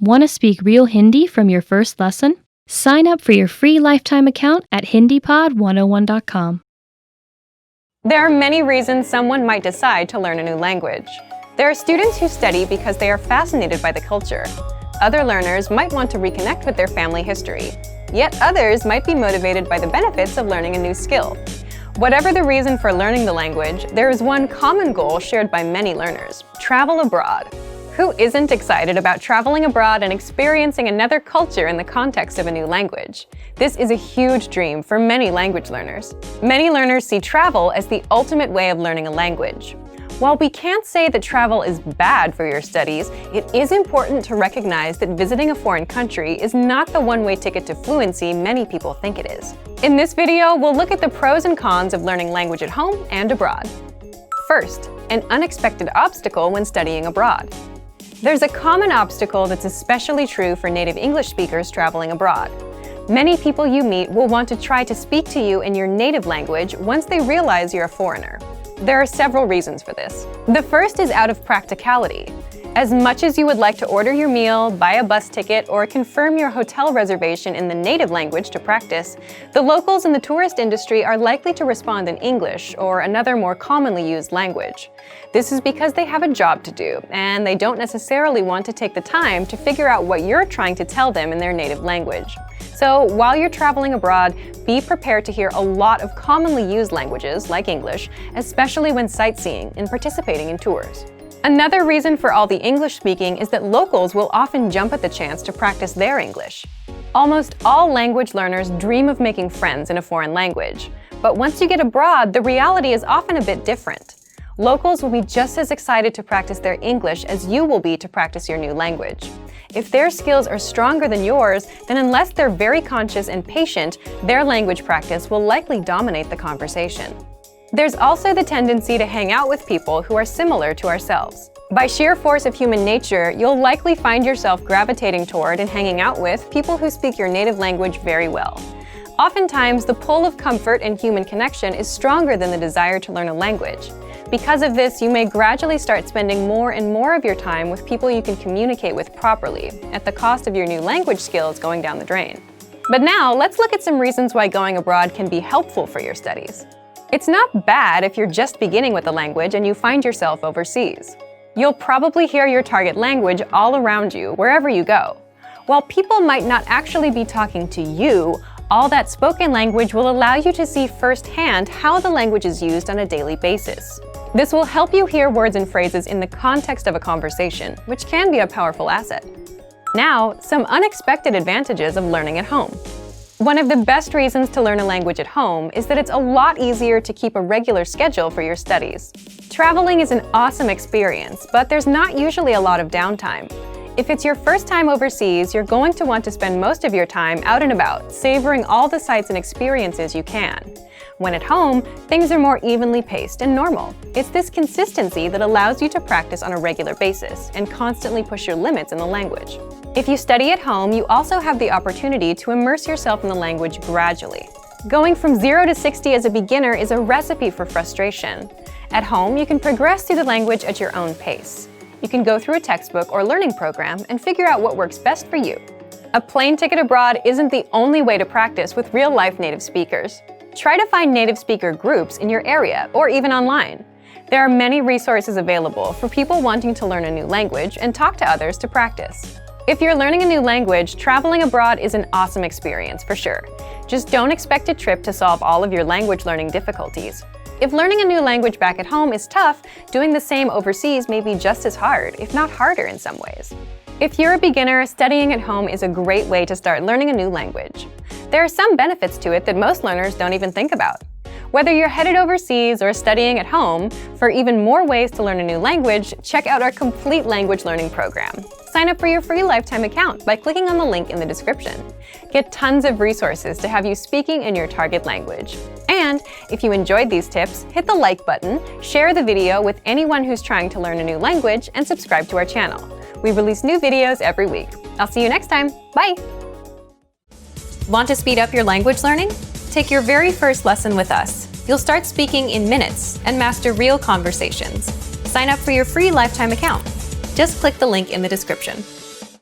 Want to speak real Hindi from your first lesson? Sign up for your free lifetime account at HindiPod101.com. There are many reasons someone might decide to learn a new language. There are students who study because they are fascinated by the culture. Other learners might want to reconnect with their family history. Yet others might be motivated by the benefits of learning a new skill. Whatever the reason for learning the language, there is one common goal shared by many learners: travel abroad. Who isn't excited about traveling abroad and experiencing another culture in the context of a new language? This is a huge dream for many language learners. Many learners see travel as the ultimate way of learning a language. While we can't say that travel is bad for your studies, it is important to recognize that visiting a foreign country is not the one-way ticket to fluency many people think it is. In this video, we'll look at the pros and cons of learning language at home and abroad. First, an unexpected obstacle when studying abroad. There's a common obstacle that's especially true for native English speakers traveling abroad. Many people you meet will want to try to speak to you in your native language once they realize you're a foreigner. There are several reasons for this. The first is out of practicality. As much as you would like to order your meal, buy a bus ticket, or confirm your hotel reservation in the native language to practice, the locals in the tourist industry are likely to respond in English or another more commonly used language. This is because they have a job to do, and they don't necessarily want to take the time to figure out what you're trying to tell them in their native language. So while you're traveling abroad, be prepared to hear a lot of commonly used languages, like English, especially when sightseeing and participating in tours. Another reason for all the English speaking is that locals will often jump at the chance to practice their English. Almost all language learners dream of making friends in a foreign language. But once you get abroad, the reality is often a bit different. Locals will be just as excited to practice their English as you will be to practice your new language. If their skills are stronger than yours, then unless they're very conscious and patient, their language practice will likely dominate the conversation. There's also the tendency to hang out with people who are similar to ourselves. By sheer force of human nature, you'll likely find yourself gravitating toward and hanging out with people who speak your native language very well. Oftentimes, the pull of comfort and human connection is stronger than the desire to learn a language. Because of this, you may gradually start spending more and more of your time with people you can communicate with properly, at the cost of your new language skills going down the drain. But now, let's look at some reasons why going abroad can be helpful for your studies. It's not bad if you're just beginning with the language and you find yourself overseas. You'll probably hear your target language all around you, wherever you go. While people might not actually be talking to you, all that spoken language will allow you to see firsthand how the language is used on a daily basis. This will help you hear words and phrases in the context of a conversation, which can be a powerful asset. Now, some unexpected advantages of learning at home. One of the best reasons to learn a language at home is that it's a lot easier to keep a regular schedule for your studies. Traveling is an awesome experience, but there's not usually a lot of downtime. If it's your first time overseas, you're going to want to spend most of your time out and about, savoring all the sights and experiences you can. When at home, things are more evenly paced and normal. It's this consistency that allows you to practice on a regular basis and constantly push your limits in the language. If you study at home, you also have the opportunity to immerse yourself in the language gradually. Going from 0 to 60 as a beginner is a recipe for frustration. At home, you can progress through the language at your own pace. You can go through a textbook or learning program and figure out what works best for you. A plane ticket abroad isn't the only way to practice with real-life native speakers. Try to find native speaker groups in your area or even online. There are many resources available for people wanting to learn a new language and talk to others to practice. If you're learning a new language, traveling abroad is an awesome experience for sure. Just don't expect a trip to solve all of your language learning difficulties. If learning a new language back at home is tough, doing the same overseas may be just as hard, if not harder in some ways. If you're a beginner, studying at home is a great way to start learning a new language. There are some benefits to it that most learners don't even think about. Whether you're headed overseas or studying at home, for even more ways to learn a new language, check out our complete language learning program. Sign up for your free lifetime account by clicking on the link in the description. Get tons of resources to have you speaking in your target language. And if you enjoyed these tips, hit the like button, share the video with anyone who's trying to learn a new language, and subscribe to our channel. We release new videos every week. I'll see you next time. Bye! Want to speed up your language learning? Take your very first lesson with us. You'll start speaking in minutes and master real conversations. Sign up for your free lifetime account. Just click the link in the description.